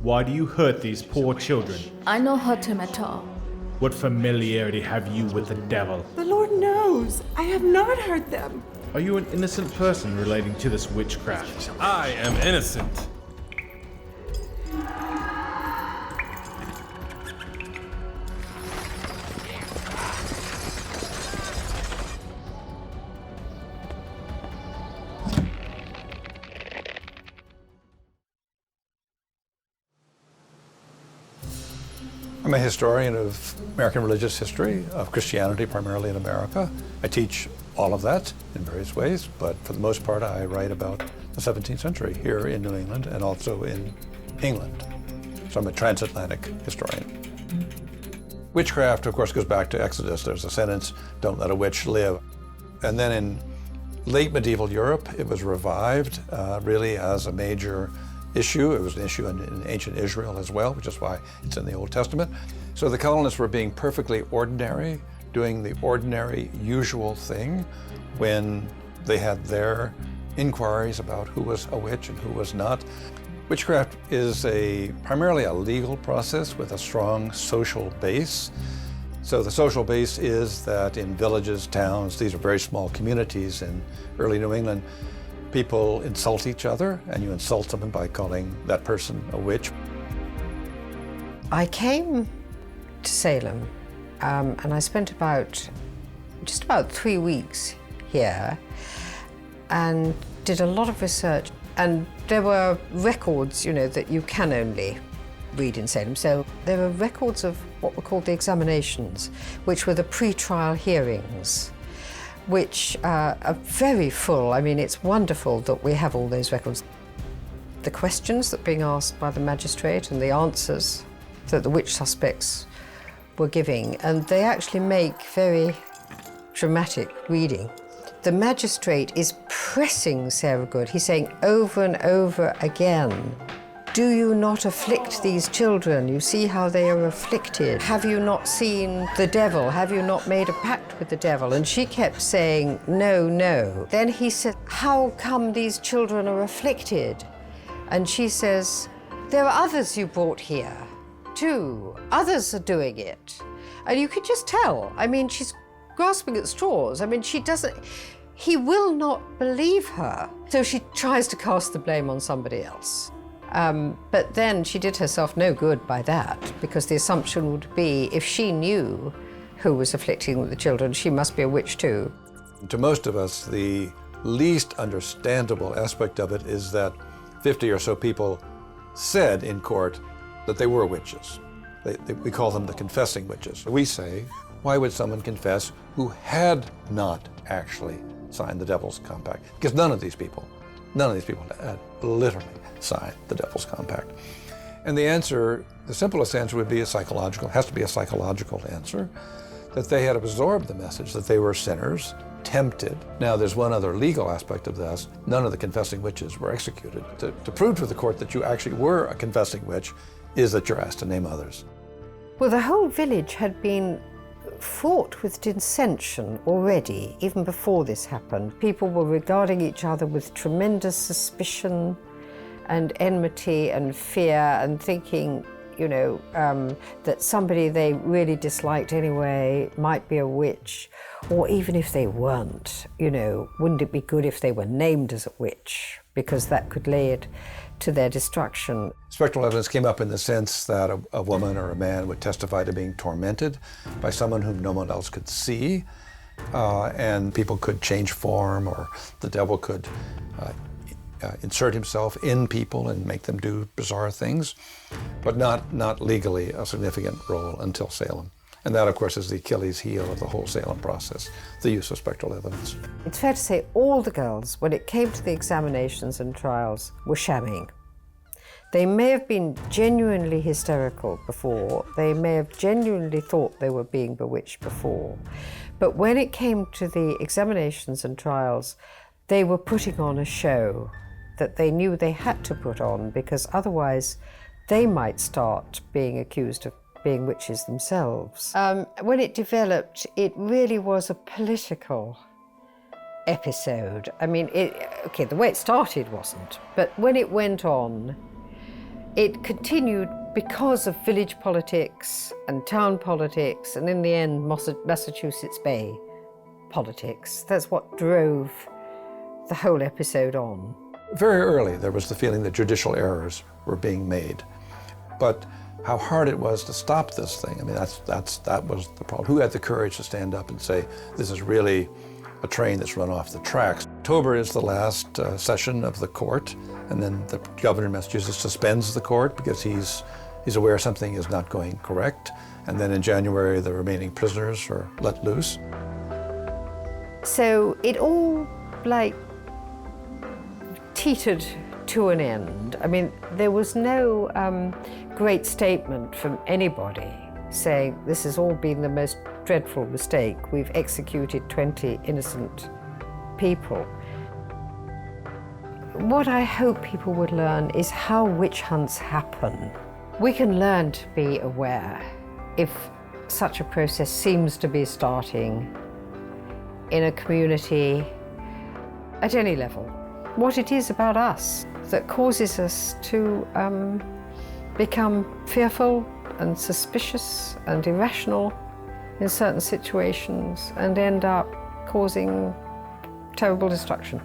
Why do you hurt these poor children? I don't hurt him at all. What familiarity have you with the devil? The Lord knows. I have not hurt them. Are you an innocent person relating to this witchcraft? I am innocent. I'm a historian of American religious history, of Christianity primarily in America. I teach all of that in various ways, but for the most part I write about the 17th century here in New England and also in England. So I'm a transatlantic historian. Witchcraft, of course, goes back to Exodus. There's a sentence, "Don't let a witch live." And then in late medieval Europe, it was revived really as a major issue. It was an issue in ancient Israel as well, which is why it's in the Old Testament. So the colonists were being perfectly ordinary, doing the ordinary, usual thing when they had their inquiries about who was a witch and who was not. Witchcraft is primarily a legal process with a strong social base. So the social base is that in villages, towns, these are very small communities in early New England, people insult each other, and you insult someone by calling that person a witch. I came to Salem and I spent just about 3 weeks here and did a lot of research. And there were records, that you can only read in Salem. So there were records of what were called the examinations, which were the pre-trial hearings, which are very full. I mean, it's wonderful that we have all those records. The questions that were being asked by the magistrate and the answers that the witch suspects were giving, and they actually make very dramatic reading. The magistrate is pressing Sarah Good. He's saying over and over again, "Do you not afflict these children? You see how they are afflicted. Have you not seen the devil? Have you not made a pact with the devil?" And she kept saying, "No, no." Then he said, "How come these children are afflicted?" And she says, "There are others you brought here, too. Others are doing it." And you could just tell. I mean, she's grasping at straws. I mean, he will not believe her. So she tries to cast the blame on somebody else. But then she did herself no good by that, because the assumption would be if she knew who was afflicting the children, she must be a witch too. To most of us, the least understandable aspect of it is that 50 or so people said in court that they were witches. We call them the confessing witches. We say, why would someone confess who had not actually signed the Devil's Compact? Because none of these people had literally signed the Devil's Compact. And the answer, the simplest answer would be has to be a psychological answer, that they had absorbed the message that they were sinners, tempted. Now there's one other legal aspect of this. None of the confessing witches were executed. To prove to the court that you actually were a confessing witch is that you're asked to name others. Well, the whole village had been fraught with dissension already, even before this happened. People were regarding each other with tremendous suspicion and enmity and fear, and thinking, that somebody they really disliked anyway might be a witch. Or even if they weren't, wouldn't it be good if they were named as a witch? Because that could lead to their destruction. Spectral evidence came up in the sense that a woman or a man would testify to being tormented by someone whom no one else could see, and people could change form, or the devil could insert himself in people and make them do bizarre things, but not legally a significant role until Salem. And that, of course, is the Achilles heel of the whole Salem process, the use of spectral evidence. It's fair to say all the girls, when it came to the examinations and trials, were shamming. They may have been genuinely hysterical before, they may have genuinely thought they were being bewitched before, but when it came to the examinations and trials, they were putting on a show that they knew they had to put on, because otherwise they might start being accused of being witches themselves. When it developed, it really was a political episode. I mean, the way it started wasn't, but when it went on, It continued because of village politics and town politics, and in the end, Massachusetts Bay politics. That's what drove the whole episode on. Very early, there was the feeling that judicial errors were being made. But how hard it was to stop this thing, I mean, that was the problem. Who had the courage to stand up and say, this is really a train that's run off the tracks? October is the last session of the court, and then the governor of Massachusetts suspends the court because he's aware something is not going correct. And then in January, the remaining prisoners are let loose. So it all, like, teetered to an end. I mean, there was no great statement from anybody saying this has all been the most dreadful mistake. We've executed 20 innocent people. What I hope people would learn is how witch hunts happen. We can learn to be aware if such a process seems to be starting in a community at any level. What it is about us that causes us to become fearful and suspicious and irrational in certain situations and end up causing terrible destruction.